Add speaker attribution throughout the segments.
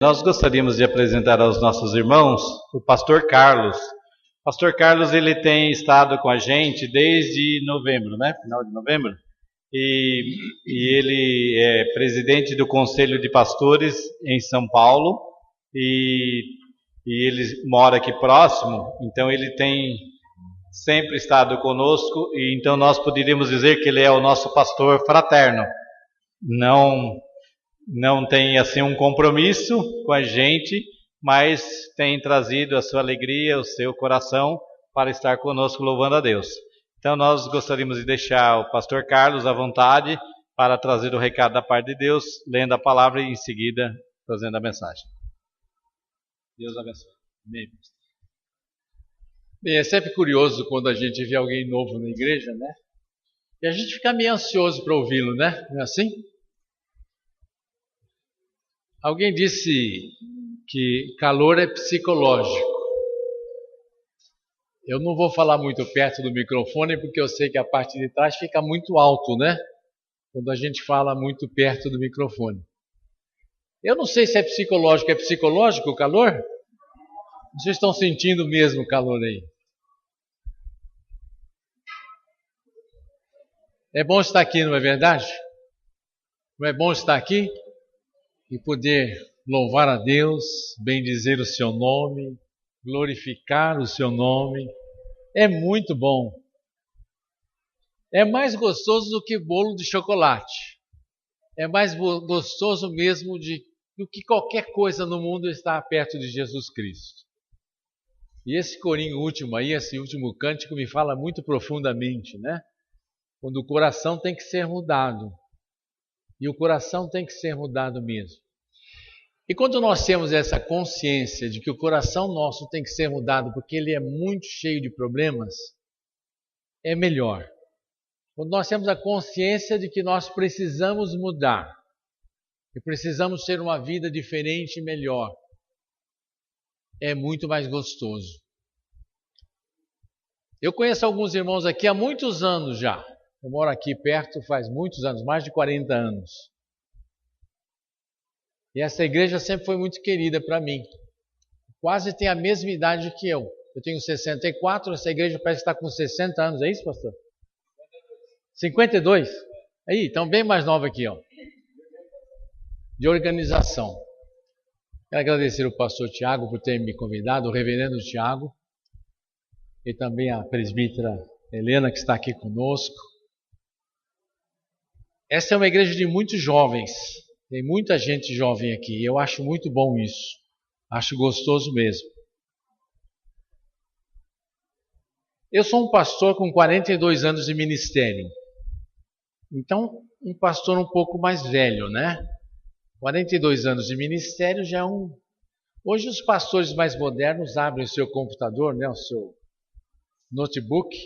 Speaker 1: Nós gostaríamos de apresentar aos nossos irmãos o pastor Carlos. O pastor Carlos, ele tem estado com a gente desde novembro, né? Final de novembro. E ele é presidente do Conselho de Pastores em São Paulo. E ele mora aqui próximo, então ele tem sempre estado conosco. E então nós poderíamos dizer que ele é o nosso pastor fraterno. Não tem assim um compromisso com a gente, mas tem trazido a sua alegria, o seu coração para estar conosco louvando a Deus. Então nós gostaríamos de deixar o pastor Carlos à vontade para trazer o recado da parte de Deus, lendo a palavra e em seguida trazendo a mensagem. Deus abençoe. Amém.
Speaker 2: Bem, é sempre curioso quando a gente vê alguém novo na igreja, né? E a gente fica meio ansioso para ouvi-lo, né? Não é assim? Alguém disse que calor é psicológico. Eu não vou falar muito perto do microfone porque eu sei que a parte de trás fica muito alto, né? Quando a gente fala muito perto do microfone. Eu não sei se é psicológico o calor? Vocês estão sentindo mesmo o calor aí? É bom estar aqui, não é verdade? Não é bom estar aqui e poder louvar a Deus, bendizer o seu nome, glorificar o seu nome. É muito bom. É mais gostoso do que bolo de chocolate. É mais gostoso mesmo do que qualquer coisa no mundo estar perto de Jesus Cristo. E esse corinho último aí, esse último cântico me fala muito profundamente, né? Quando o coração tem que ser mudado. E o coração tem que ser mudado mesmo. E quando nós temos essa consciência de que o coração nosso tem que ser mudado porque ele é muito cheio de problemas, é melhor. Quando nós temos a consciência de que nós precisamos mudar e precisamos ter uma vida diferente e melhor, é muito mais gostoso. Eu conheço alguns irmãos aqui há muitos anos já. Eu moro aqui perto faz muitos anos, mais de 40 anos. E essa igreja sempre foi muito querida para mim. Quase tem a mesma idade que eu. Eu tenho 64, essa igreja parece estar com 60 anos. É isso, pastor? 52? Aí, então bem mais nova aqui, ó. De organização. Quero agradecer ao pastor Tiago por ter me convidado, o reverendo Tiago, e também a presbítera Helena, que está aqui conosco. Essa é uma igreja de muitos jovens. Tem muita gente jovem aqui. Eu acho muito bom isso. Acho gostoso mesmo. Eu sou um pastor com 42 anos de ministério. Então, um pastor um pouco mais velho, né? 42 anos de ministério já é um... Hoje os pastores mais modernos abrem o seu computador, né? O seu notebook,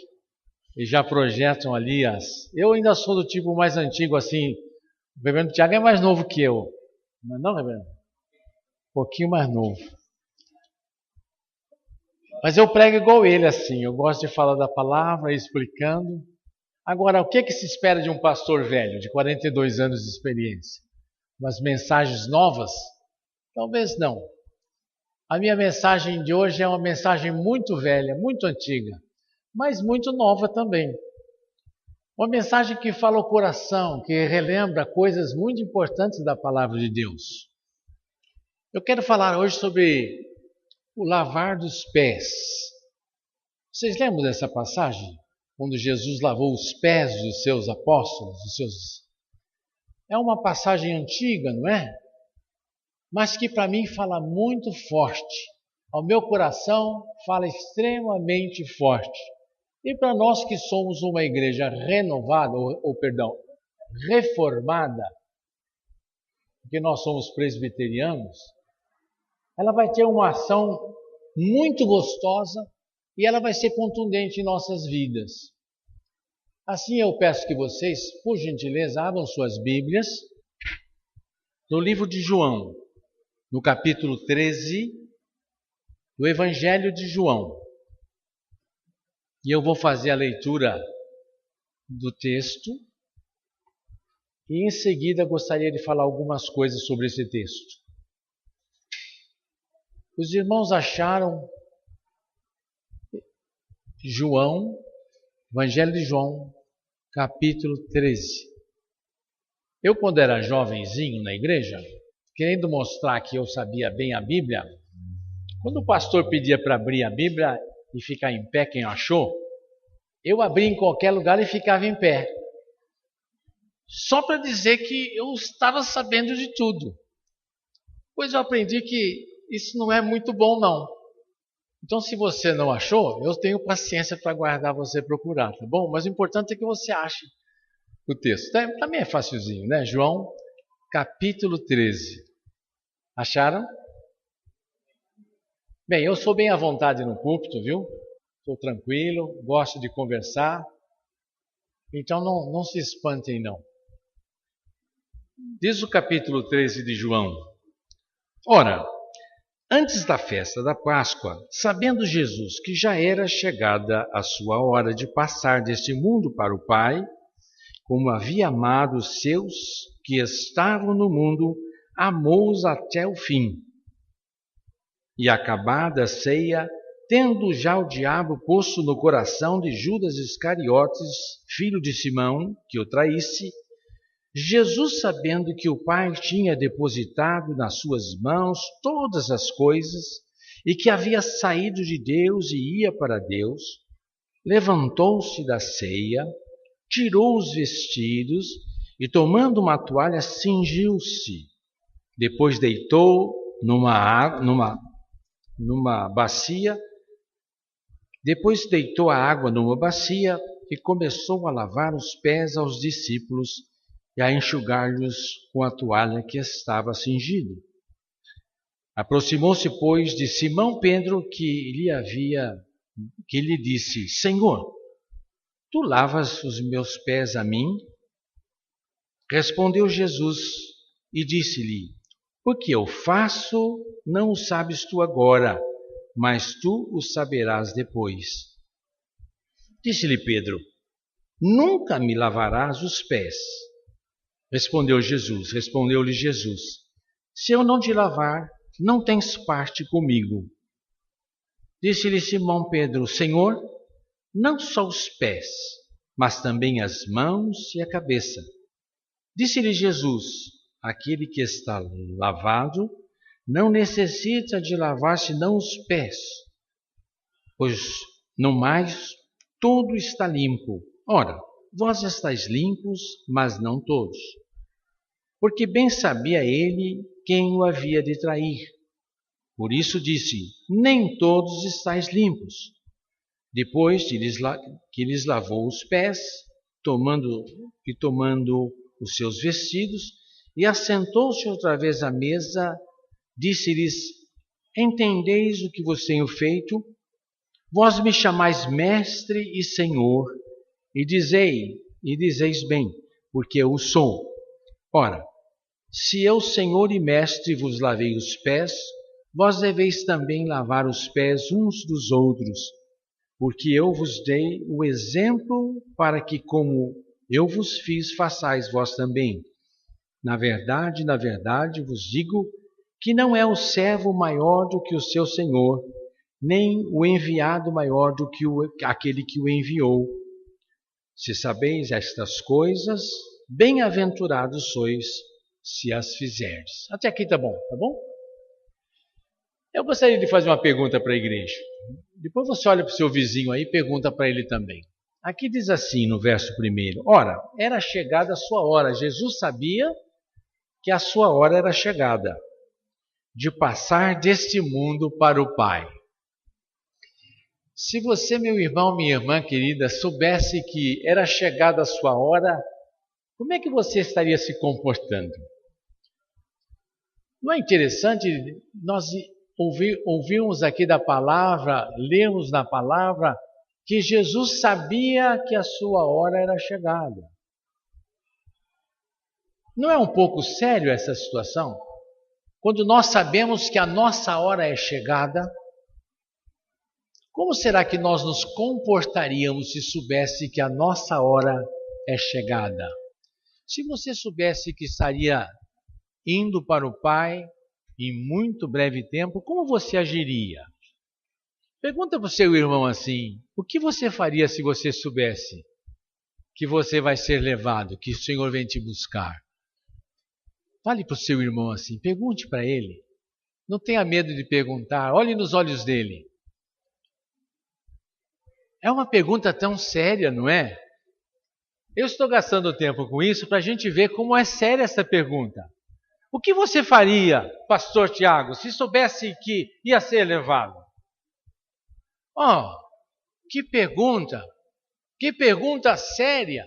Speaker 2: e já projetam ali as... Eu ainda sou do tipo mais antigo, assim. O reverendo Tiago é mais novo que eu. Não, reverendo? Um pouquinho mais novo. Mas eu prego igual ele, assim. Eu gosto de falar da palavra, explicando. Agora, o que se espera de um pastor velho, de 42 anos de experiência? Umas mensagens novas? Talvez não. A minha mensagem de hoje é uma mensagem muito velha, muito antiga, mas muito nova também. Uma mensagem que fala ao coração, que relembra coisas muito importantes da palavra de Deus. Eu quero falar hoje sobre o lavar dos pés. Vocês lembram dessa passagem? Quando Jesus lavou os pés dos seus apóstolos, É uma passagem antiga, não é? Mas que para mim fala muito forte. Ao meu coração fala extremamente forte. E para nós que somos uma igreja renovada, reformada, porque nós somos presbiterianos, ela vai ter uma ação muito gostosa e ela vai ser contundente em nossas vidas. Assim eu peço que vocês, por gentileza, abram suas Bíblias no livro de João, no capítulo 13, do Evangelho de João. E eu vou fazer a leitura do texto e em seguida gostaria de falar algumas coisas sobre esse texto. Os irmãos acharam João, Evangelho de João, capítulo 13. Eu, quando era jovenzinho na igreja, querendo mostrar que eu sabia bem a Bíblia, quando o pastor pedia para abrir a Bíblia e ficar em pé, quem achou, eu abria em qualquer lugar e ficava em pé. Só para dizer que eu estava sabendo de tudo. Pois eu aprendi que isso não é muito bom, não. Então, se você não achou, eu tenho paciência para aguardar você procurar, tá bom? Mas o importante é que você ache o texto. Também é facilzinho, né? João, capítulo 13. Acharam? Bem, eu sou bem à vontade no púlpito, viu? Estou tranquilo, gosto de conversar. Então, não se espantem, não. Diz o capítulo 13 de João. Ora, antes da festa da Páscoa, sabendo Jesus que já era chegada a sua hora de passar deste mundo para o Pai, como havia amado os seus que estavam no mundo, amou-os até o fim. E acabada a ceia, tendo já o diabo posto no coração de Judas Iscariotes, filho de Simão, que o traísse, Jesus, sabendo que o Pai tinha depositado nas suas mãos todas as coisas e que havia saído de Deus e ia para Deus, levantou-se da ceia, tirou os vestidos e, tomando uma toalha, cingiu-se. Depois deitou numa bacia, depois deitou a água numa bacia e começou a lavar os pés aos discípulos e a enxugar-lhes com a toalha que estava cingido. Aproximou-se, pois, de Simão Pedro, que lhe disse: Senhor, tu lavas os meus pés a mim? Respondeu Jesus e disse-lhe: O que eu faço não o sabes tu agora, mas tu o saberás depois. Disse-lhe Pedro: Nunca me lavarás os pés. Respondeu-lhe Jesus: Se eu não te lavar, não tens parte comigo. Disse-lhe Simão Pedro: Senhor, não só os pés, mas também as mãos e a cabeça. Disse-lhe Jesus: Aquele que está lavado não necessita de lavar senão os pés, pois no mais todo está limpo. Ora, vós estáis limpos, mas não todos. Porque bem sabia ele quem o havia de trair. Por isso disse: Nem todos estáis limpos. Depois que lhes lavou os pés, tomando os seus vestidos, e assentou-se outra vez à mesa, disse-lhes: Entendeis o que vos tenho feito? Vós me chamais mestre e senhor, e dizeis bem, porque eu o sou. Ora, se eu, senhor e mestre, vos lavei os pés, vós deveis também lavar os pés uns dos outros, porque eu vos dei o exemplo para que, como eu vos fiz, façais vós também. Na verdade, vos digo que não é o servo maior do que o seu senhor, nem o enviado maior do que aquele que o enviou. Se sabeis estas coisas, bem-aventurados sois se as fizerdes. Até aqui tá bom? Eu gostaria de fazer uma pergunta para a igreja. Depois você olha para o seu vizinho aí e pergunta para ele também. Aqui diz assim no verso 1: Ora, era chegada a sua hora. Jesus sabia que a sua hora era chegada de passar deste mundo para o Pai. Se você, meu irmão, minha irmã querida, soubesse que era chegada a sua hora, como é que você estaria se comportando? Não é interessante nós ouvirmos aqui da palavra, lermos na palavra, que Jesus sabia que a sua hora era chegada? Não é um pouco sério essa situação? Quando nós sabemos que a nossa hora é chegada, como será que nós nos comportaríamos se soubesse que a nossa hora é chegada? Se você soubesse que estaria indo para o Pai, em muito breve tempo, como você agiria? Pergunta para o seu irmão assim: o que você faria se você soubesse que você vai ser levado, que o Senhor vem te buscar? Fale para o seu irmão assim, pergunte para ele. Não tenha medo de perguntar, olhe nos olhos dele. É uma pergunta tão séria, não é? Eu estou gastando tempo com isso para a gente ver como é séria essa pergunta. O que você faria, pastor Tiago, se soubesse que ia ser levado? Oh, que pergunta séria.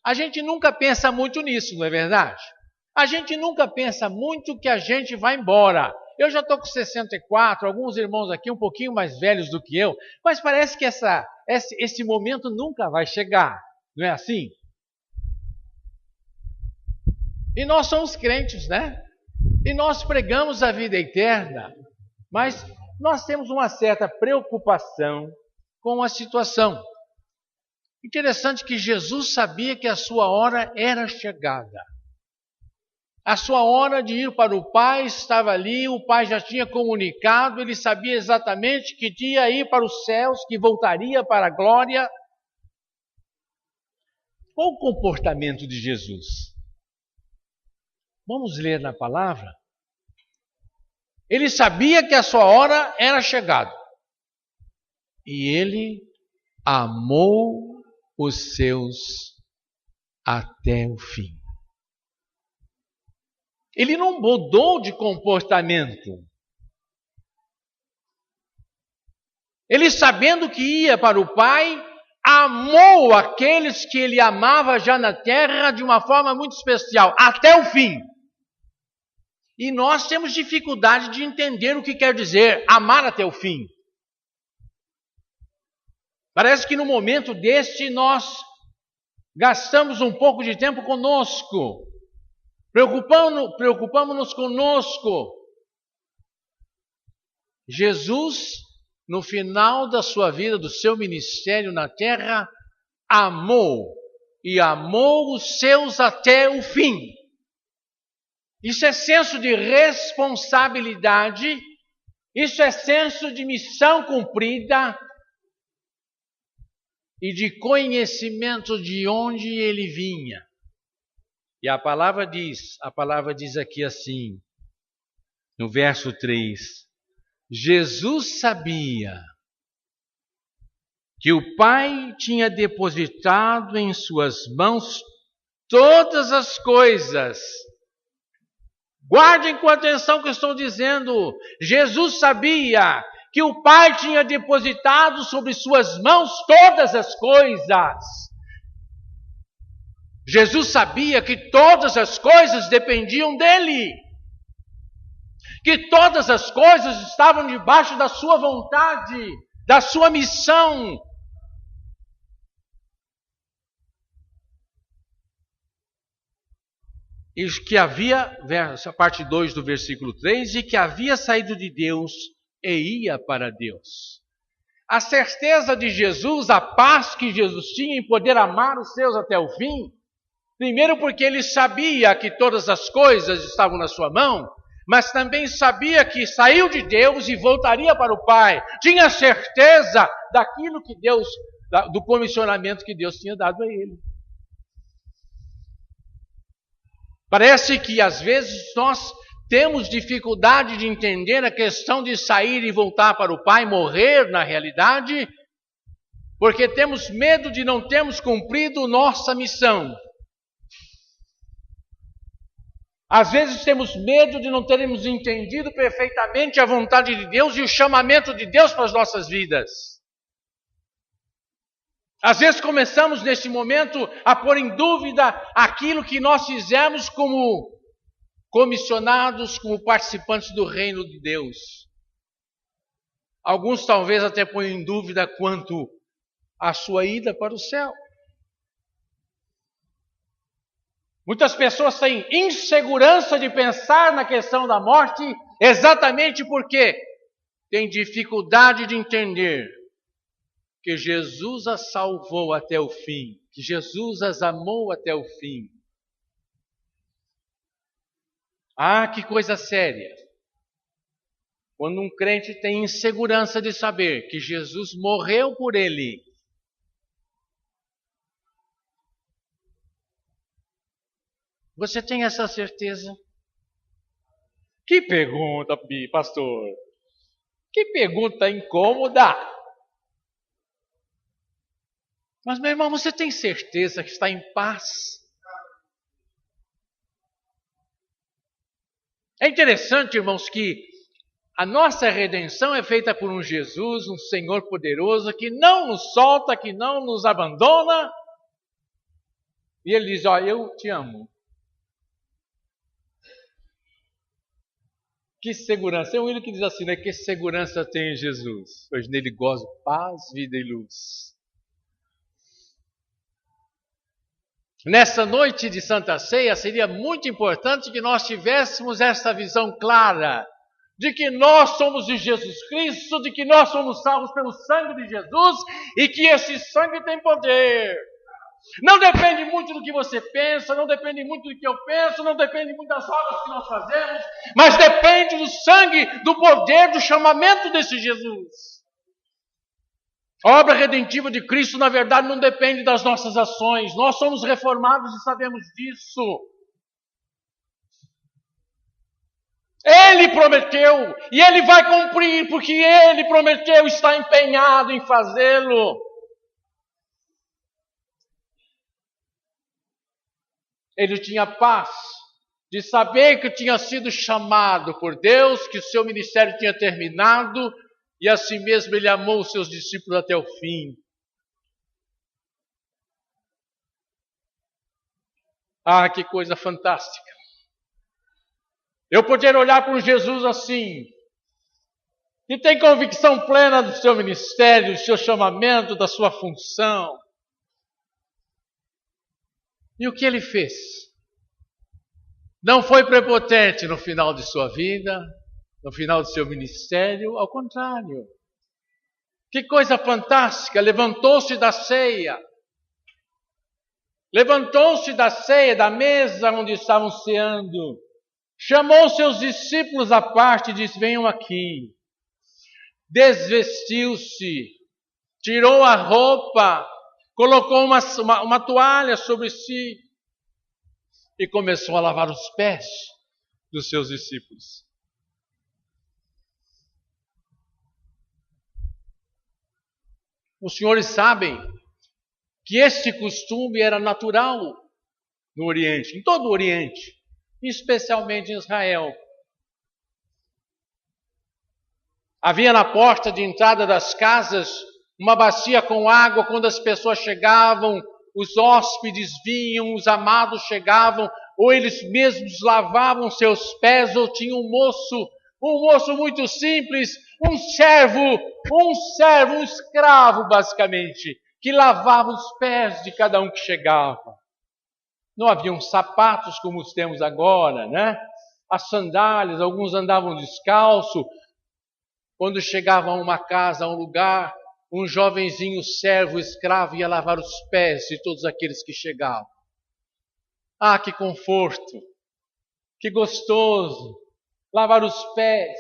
Speaker 2: A gente nunca pensa muito nisso, não é verdade? A gente nunca pensa muito que a gente vai embora. Eu já estou com 64, alguns irmãos aqui um pouquinho mais velhos do que eu, mas parece que esse momento nunca vai chegar, não é assim? E nós somos crentes, né? E nós pregamos a vida eterna, mas nós temos uma certa preocupação com a situação. Interessante que Jesus sabia que a sua hora era chegada. A sua hora de ir para o Pai estava ali, o Pai já tinha comunicado, ele sabia exatamente que ia ir para os céus, que voltaria para a glória. Qual o comportamento de Jesus? Vamos ler na palavra. Ele sabia que a sua hora era chegada. E ele amou os seus até o fim. Ele não mudou de comportamento. Ele, sabendo que ia para o Pai, amou aqueles que ele amava já na terra de uma forma muito especial, até o fim. E nós temos dificuldade de entender o que quer dizer amar até o fim. Parece que no momento deste nós gastamos um pouco de tempo conosco, preocupamos-nos conosco. Jesus, no final da sua vida, do seu ministério na terra, amou os seus até o fim. Isso é senso de responsabilidade, isso é senso de missão cumprida e de conhecimento de onde ele vinha. E a palavra diz aqui assim, no verso 3, Jesus sabia que o Pai tinha depositado em suas mãos todas as coisas. Guardem com atenção o que eu estou dizendo. Jesus sabia que o Pai tinha depositado sobre suas mãos todas as coisas. Jesus sabia que todas as coisas dependiam dele. Que todas as coisas estavam debaixo da sua vontade, da sua missão. E que havia, a parte 2 do versículo 3, e que havia saído de Deus e ia para Deus. A certeza de Jesus, a paz que Jesus tinha em poder amar os seus até o fim, primeiro porque ele sabia que todas as coisas estavam na sua mão, mas também sabia que saiu de Deus e voltaria para o Pai. Tinha certeza daquilo que Deus, do comissionamento que Deus tinha dado a ele. Parece que às vezes nós temos dificuldade de entender a questão de sair e voltar para o Pai, morrer na realidade, porque temos medo de não termos cumprido nossa missão. Às vezes temos medo de não termos entendido perfeitamente a vontade de Deus e o chamamento de Deus para as nossas vidas. Às vezes começamos nesse momento a pôr em dúvida aquilo que nós fizemos como comissionados, como participantes do reino de Deus. Alguns talvez até põem em dúvida quanto à sua ida para o céu. Muitas pessoas têm insegurança de pensar na questão da morte exatamente porque têm dificuldade de entender que Jesus as salvou até o fim, que Jesus as amou até o fim. Ah, que coisa séria! Quando um crente tem insegurança de saber que Jesus morreu por ele, você tem essa certeza? Que pergunta, pastor. Que pergunta incômoda. Mas, meu irmão, você tem certeza que está em paz? É interessante, irmãos, que a nossa redenção é feita por um Jesus, um Senhor poderoso, que não nos solta, que não nos abandona. E Ele diz, ó, eu te amo. Que segurança, é o único que diz assim, né? Que segurança tem em Jesus? Pois nele gozo paz, vida e luz. Nessa noite de Santa Ceia, seria muito importante que nós tivéssemos essa visão clara de que nós somos de Jesus Cristo, de que nós somos salvos pelo sangue de Jesus e que esse sangue tem poder. Não depende muito do que você pensa, não depende muito do que eu penso, não depende muito das obras que nós fazemos, mas depende do sangue, do poder, do chamamento desse Jesus. A obra redentiva de Cristo, na verdade, não depende das nossas ações. Nós somos reformados e sabemos disso. Ele prometeu e Ele vai cumprir, porque Ele prometeu, está empenhado em fazê-lo. Ele tinha paz de saber que tinha sido chamado por Deus, que o seu ministério tinha terminado, e assim mesmo ele amou os seus discípulos até o fim. Ah, que coisa fantástica! Eu poder olhar para um Jesus assim, que tem convicção plena do seu ministério, do seu chamamento, da sua função. E o que ele fez? Não foi prepotente no final de sua vida, no final do seu ministério, ao contrário. Que coisa fantástica! Levantou-se da ceia. Levantou-se da ceia, da mesa onde estavam ceando. Chamou seus discípulos à parte e disse, venham aqui. Desvestiu-se, tirou a roupa, colocou uma toalha sobre si e começou a lavar os pés dos seus discípulos. Os senhores sabem que este costume era natural no Oriente, em todo o Oriente, especialmente em Israel. Havia na porta de entrada das casas uma bacia com água. Quando as pessoas chegavam, os hóspedes vinham, os amados chegavam, ou eles mesmos lavavam seus pés, ou tinha um moço muito simples, um servo, um escravo basicamente, que lavava os pés de cada um que chegava. Não haviam sapatos como os temos agora, né? As sandálias, alguns andavam descalço. Quando chegavam a uma casa, a um lugar, um jovenzinho servo, escravo, ia lavar os pés de todos aqueles que chegavam. Ah, que conforto! Que gostoso! Lavar os pés.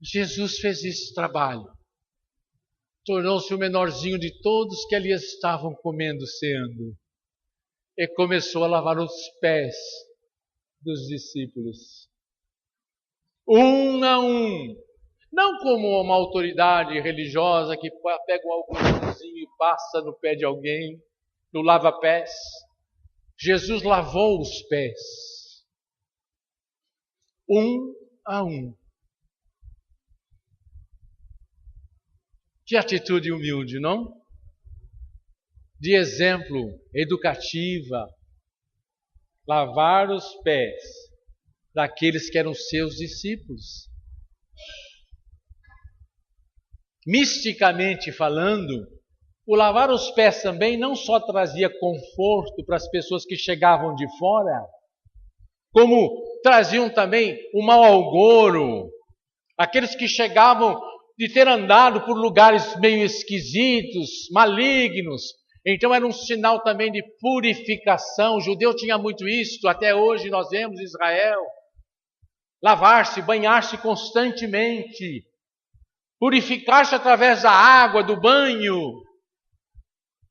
Speaker 2: Jesus fez esse trabalho. Tornou-se o menorzinho de todos que ali estavam comendo, ceando. E começou a lavar os pés dos discípulos. Um a um. Não como uma autoridade religiosa que pega um algodãozinho e passa no pé de alguém, no lava-pés. Jesus lavou os pés. Um a um. Que atitude humilde, não? De exemplo, educativa. Lavar os pés daqueles que eram seus discípulos. Misticamente falando, o lavar os pés também não só trazia conforto para as pessoas que chegavam de fora, como traziam também um mau agouro. Aqueles que chegavam de ter andado por lugares meio esquisitos, malignos. Então era um sinal também de purificação. O judeu tinha muito isso, até hoje nós vemos em Israel. lavar-se, banhar-se constantemente, purificar-se através da água, do banho.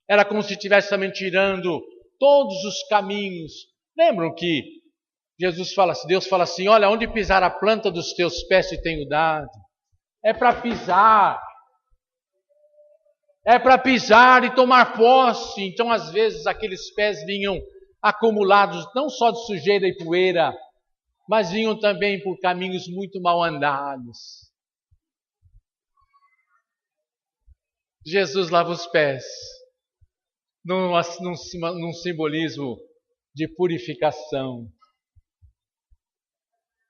Speaker 2: Era como se estivesse também tirando todos os caminhos. Lembram que Deus fala assim, olha, onde pisar a planta dos teus pés te tenho dado. É para pisar. É para pisar e tomar posse. Então, às vezes, aqueles pés vinham acumulados não só de sujeira e poeira, mas vinham também por caminhos muito mal andados. Jesus lava os pés, num simbolismo de purificação.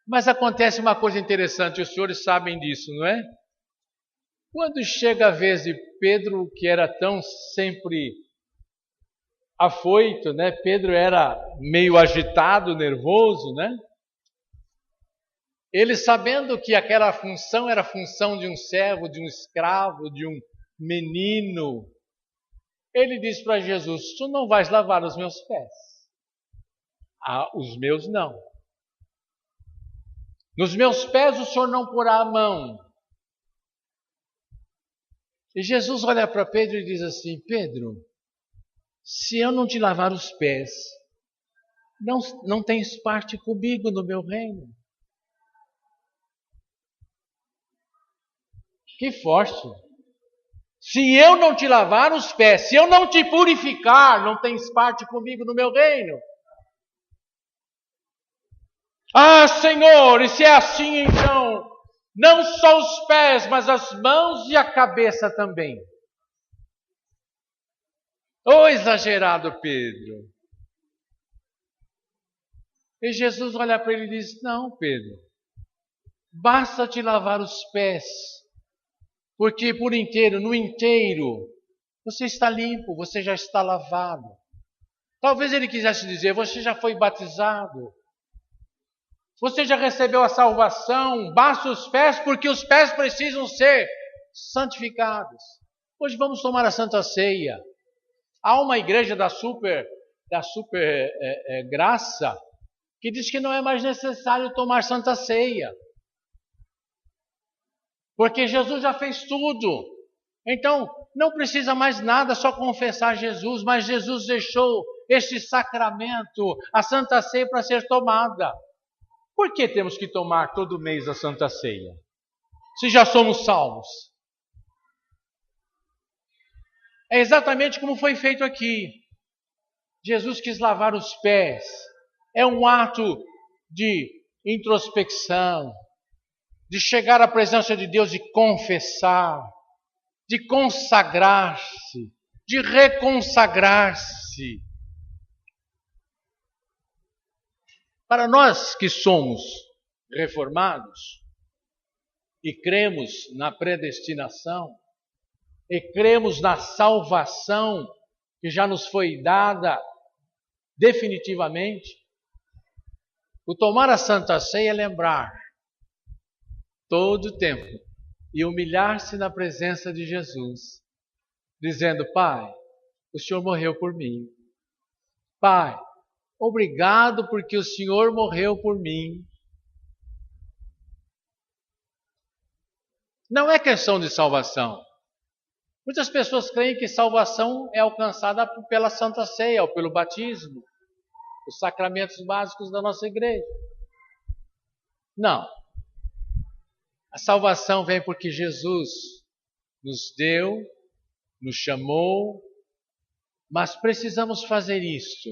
Speaker 2: Mas acontece uma coisa interessante, os senhores sabem disso, não é? Quando chega a vez de Pedro, que era tão sempre afoito, né? Pedro era meio agitado, nervoso, né? Ele, sabendo que aquela função era a função de um servo, de um escravo, de um menino, ele diz para Jesus, tu não vais lavar os meus pés. Ah, os meus não. Nos meus pés o Senhor não porá a mão. E Jesus olha para Pedro e diz assim, Pedro, se eu não te lavar os pés, não tens parte comigo no meu reino. Que forte! Se eu não te lavar os pés, se eu não te purificar, não tens parte comigo no meu reino. Ah, Senhor, e se é assim então, não só os pés, mas as mãos e a cabeça também. Oh, exagerado Pedro. E Jesus olha para ele e diz, não, Pedro, basta te lavar os pés, porque por inteiro, no inteiro, você está limpo, você já está lavado. Talvez ele quisesse dizer, você já foi batizado, você já recebeu a salvação, basta os pés, porque os pés precisam ser santificados. Hoje vamos tomar a Santa Ceia. Há uma igreja da super graça que diz que não é mais necessário tomar Santa Ceia, porque Jesus já fez tudo. Então, não precisa mais nada, só confessar Jesus, mas Jesus deixou este sacramento, a Santa Ceia, para ser tomada. Por que temos que tomar todo mês a Santa Ceia? Se já somos salvos. É exatamente como foi feito aqui. Jesus quis lavar os pés. É um ato de introspecção, de chegar à presença de Deus, de confessar, de consagrar-se, de reconsagrar-se. Para nós que somos reformados e cremos na predestinação e cremos na salvação que já nos foi dada definitivamente, o tomar a Santa Ceia é lembrar todo o tempo e humilhar-se na presença de Jesus, dizendo, Pai, o Senhor morreu por mim. Pai, obrigado porque o Senhor morreu por mim. Não é questão de salvação. Muitas pessoas creem que salvação é alcançada pela Santa Ceia ou pelo batismo, os sacramentos básicos da nossa igreja. Não. A salvação vem porque Jesus nos deu, nos chamou, mas precisamos fazer isso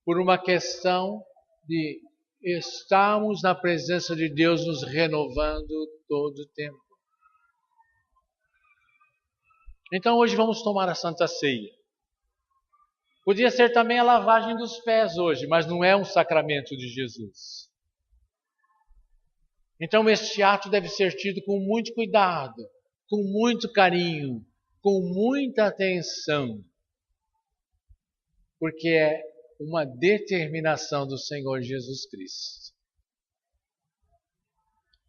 Speaker 2: por uma questão de estarmos na presença de Deus nos renovando todo o tempo. Então hoje vamos tomar a Santa Ceia. Podia ser também a lavagem dos pés hoje, mas não é um sacramento de Jesus. Então este ato deve ser tido com muito cuidado, com muito carinho, com muita atenção, porque é uma determinação do Senhor Jesus Cristo.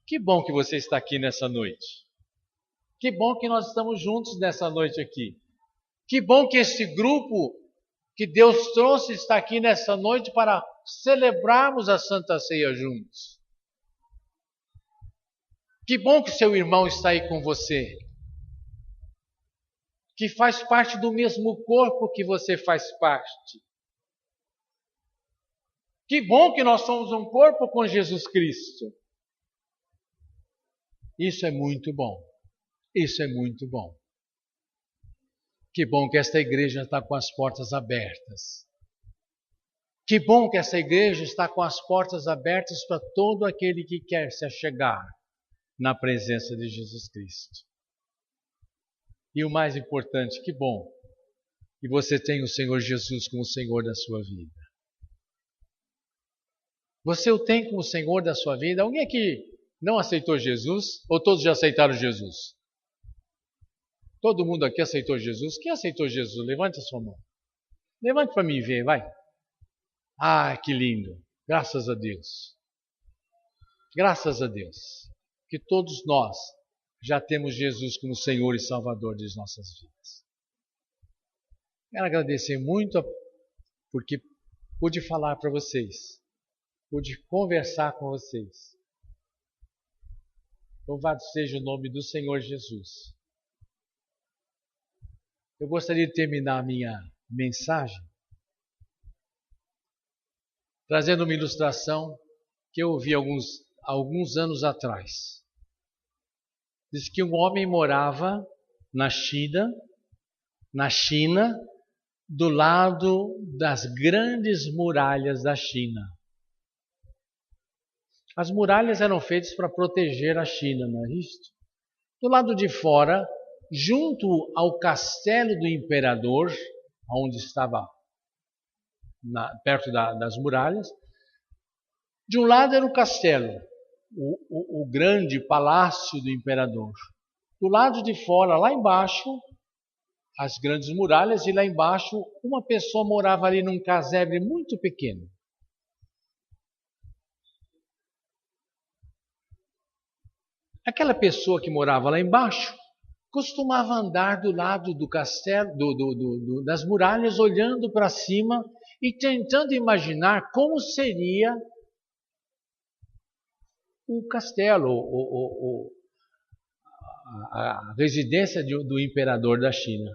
Speaker 2: Que bom que você está aqui nessa noite. Que bom que nós estamos juntos nessa noite aqui. Que bom que este grupo que Deus trouxe está aqui nessa noite para celebrarmos a Santa Ceia juntos. Que bom que seu irmão está aí com você, que faz parte do mesmo corpo que você faz parte. Que bom que nós somos um corpo com Jesus Cristo. Isso é muito bom. Isso é muito bom. Que bom que esta igreja está com as portas abertas. Que bom que essa igreja está com as portas abertas para todo aquele que quer se achegar na presença de Jesus Cristo. E o mais importante, que bom que você tem o Senhor Jesus como Senhor da sua vida. Você o tem como Senhor da sua vida? Alguém aqui não aceitou Jesus? Ou todos já aceitaram Jesus? Todo mundo aqui aceitou Jesus? Quem aceitou Jesus? Levante a sua mão. Levante para mim ver, vai. Ah, que lindo. Graças a Deus. Graças a Deus. Que todos nós já temos Jesus como Senhor e Salvador de nossas vidas. Quero agradecer muito porque pude falar para vocês. Pude conversar com vocês. Louvado seja o nome do Senhor Jesus. Eu gostaria de terminar a minha mensagem trazendo uma ilustração que eu ouvi alguns anos atrás. Diz que um homem morava na China, do lado das grandes muralhas da China. As muralhas eram feitas para proteger a China, não é isso? Do lado de fora, junto ao castelo do imperador, onde estava perto das muralhas, de um lado era o castelo, o grande palácio do imperador. Do lado de fora, lá embaixo, as grandes muralhas, e lá embaixo uma pessoa morava ali num casebre muito pequeno. Aquela pessoa que morava lá embaixo costumava andar do lado do castelo, das muralhas, olhando para cima e tentando imaginar como seria o castelo, a residência do imperador da China.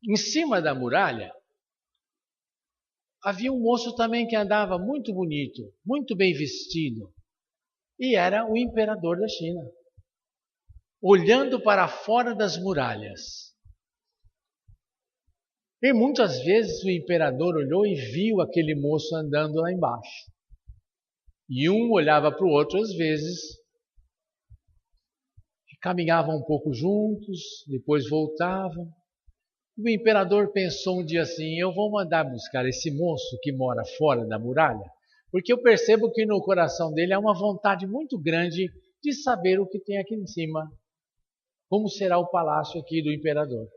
Speaker 2: Em cima da muralha havia um moço também que andava muito bonito, muito bem vestido, e era o imperador da China, olhando para fora das muralhas. E muitas vezes o imperador olhou e viu aquele moço andando lá embaixo. E um olhava para o outro às vezes, caminhavam um pouco juntos, depois voltavam. O imperador pensou um dia assim: eu vou mandar buscar esse moço que mora fora da muralha, porque eu percebo que no coração dele há uma vontade muito grande de saber o que tem aqui em cima, como será o palácio aqui do imperador.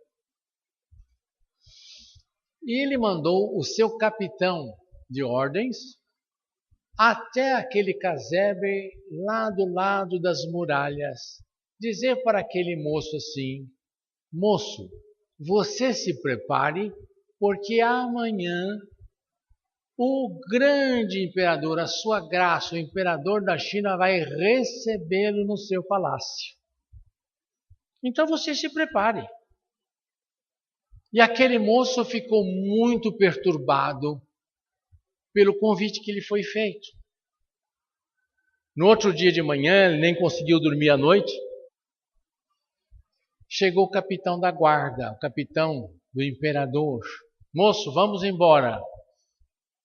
Speaker 2: E ele mandou o seu capitão de ordens até aquele casebre lá do lado das muralhas, dizer para aquele moço assim: moço, você se prepare, porque amanhã o grande imperador, a sua graça, o imperador da China vai recebê-lo no seu palácio. Então você se prepare. E aquele moço ficou muito perturbado pelo convite que lhe foi feito. No outro dia de manhã, ele nem conseguiu dormir à noite. Chegou o capitão da guarda, o capitão do imperador. Moço, vamos embora.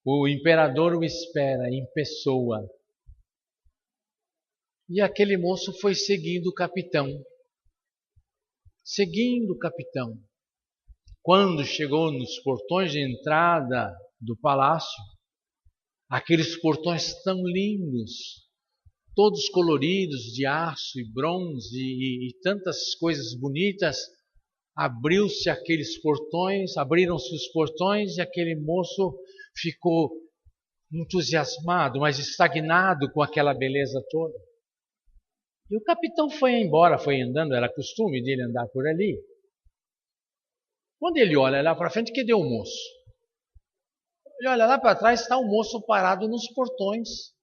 Speaker 2: O imperador o espera em pessoa. E aquele moço foi seguindo o capitão. Seguindo o capitão. Quando chegou nos portões de entrada do palácio, aqueles portões tão lindos, todos coloridos de aço e bronze e tantas coisas bonitas, abriram-se os portões e aquele moço ficou entusiasmado, mas estagnado com aquela beleza toda. E o capitão foi embora, foi andando, era costume dele andar por ali. Quando ele olha lá para frente, cadê o moço? Ele olha lá para trás, está o moço parado nos portões.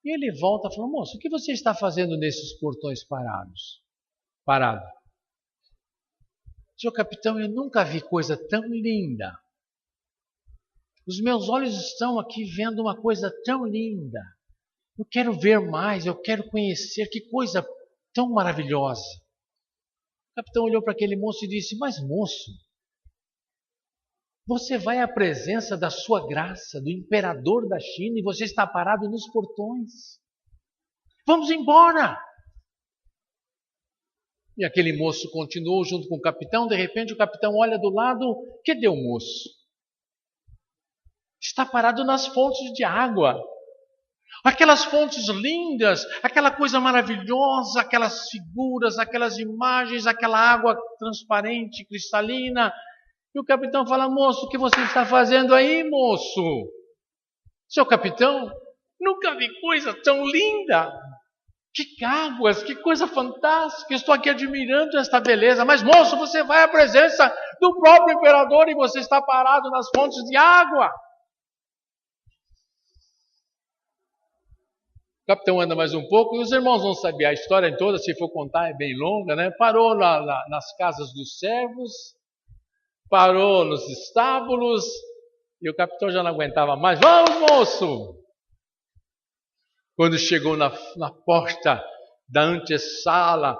Speaker 2: E ele volta e fala: moço, o que você está fazendo nesses portões parados? Parado. Senhor capitão, eu nunca vi coisa tão linda. Os meus olhos estão aqui vendo uma coisa tão linda. Eu quero ver mais, eu quero conhecer, que coisa tão maravilhosa. O capitão olhou para aquele moço e disse: mas moço, você vai à presença da sua graça, do imperador da China, e você está parado nos portões. Vamos embora! E aquele moço continuou junto com o capitão. De repente o capitão olha do lado: cadê o moço? Está parado nas fontes de água. Aquelas fontes lindas, aquela coisa maravilhosa, aquelas figuras, aquelas imagens, aquela água transparente, cristalina. E o capitão fala: moço, o que você está fazendo aí, moço? Seu capitão, nunca vi coisa tão linda. Que águas, que coisa fantástica. Estou aqui admirando esta beleza. Mas, moço, você vai à presença do próprio imperador e você está parado nas fontes de água. O capitão anda mais um pouco, e os irmãos vão saber a história toda, se for contar é bem longa, né? Parou nas casas dos servos, parou nos estábulos, e o capitão já não aguentava mais. Vamos, moço! Quando chegou na porta da antessala,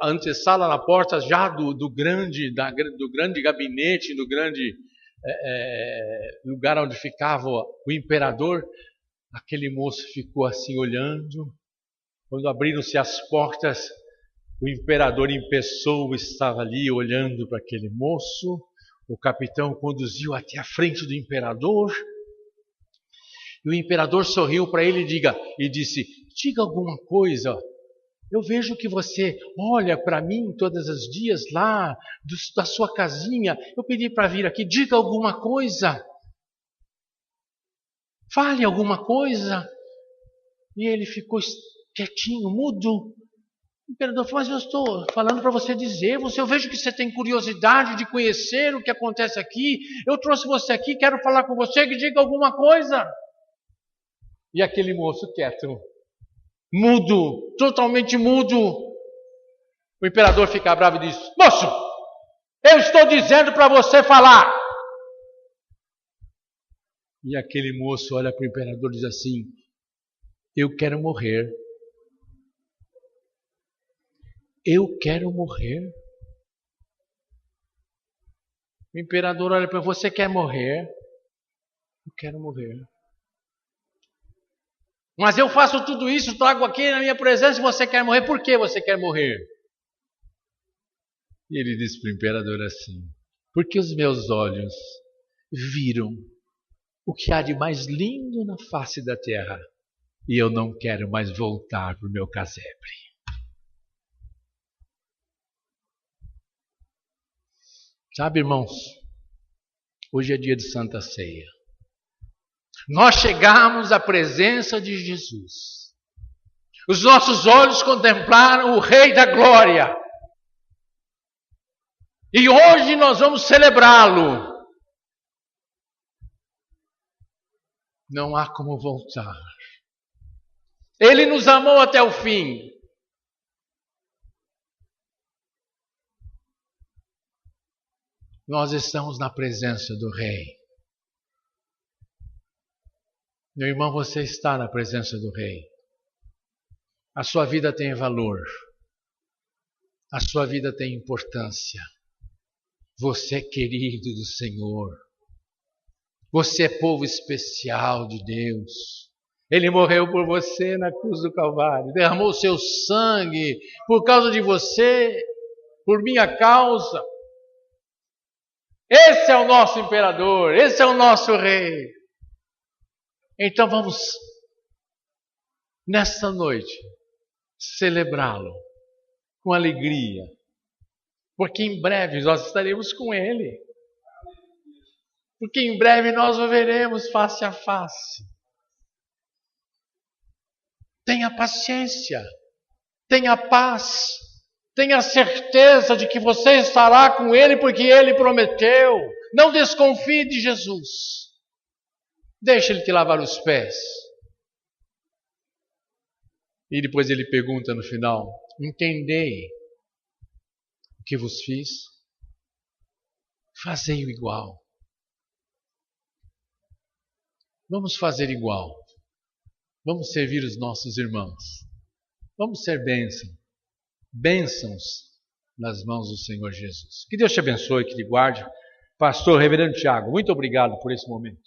Speaker 2: a antessala na porta já do grande gabinete, do grande lugar onde ficava o imperador, aquele moço ficou assim olhando. Quando abriram-se as portas, o imperador em pessoa estava ali olhando para aquele moço. O capitão conduziu até a frente do imperador. E o imperador sorriu para ele e disse: diga alguma coisa. Eu vejo que você olha para mim todos os dias lá da sua casinha. Eu pedi para vir aqui. Diga alguma coisa. Fale alguma coisa. E ele ficou quietinho, mudo. O imperador falou: mas eu estou falando para você dizer. Eu vejo que você tem curiosidade de conhecer o que acontece aqui. Eu trouxe você aqui, quero falar com você, que diga alguma coisa. E aquele moço quieto, mudo, totalmente mudo. O imperador fica bravo e diz: moço, eu estou dizendo para você falar. E aquele moço olha para o imperador e diz assim: eu quero morrer. Eu quero morrer. O imperador olha para ele: você quer morrer? Eu quero morrer. Mas eu faço tudo isso, trago aqui na minha presença e você quer morrer. Por que você quer morrer? E ele disse para o imperador assim: porque os meus olhos viram o que há de mais lindo na face da terra e eu não quero mais voltar para o meu casebre. Sabe, irmãos, hoje é dia de Santa Ceia. Nós chegamos à presença de Jesus. Os nossos olhos contemplaram o Rei da Glória. E hoje nós vamos celebrá-lo. Não há como voltar. Ele nos amou até o fim. Nós estamos na presença do Rei. Meu irmão, você está na presença do Rei. A sua vida tem valor. A sua vida tem importância. Você é querido do Senhor. Você é povo especial de Deus. Ele morreu por você na cruz do Calvário. Derramou o seu sangue por causa de você, por minha causa. Esse é o nosso imperador. Esse é o nosso Rei. Então vamos, nesta noite, celebrá-lo com alegria, porque em breve nós estaremos com Ele, porque em breve nós o veremos face a face. Tenha paciência, tenha paz, tenha certeza de que você estará com Ele, porque Ele prometeu. Não desconfie de Jesus. Deixa Ele te lavar os pés. E depois ele pergunta no final: entendei o que vos fiz? Fazei o igual. Vamos fazer igual. Vamos servir os nossos irmãos. Vamos ser bênçãos nas mãos do Senhor Jesus. Que Deus te abençoe, que te guarde. Pastor Reverendo Tiago, muito obrigado por esse momento.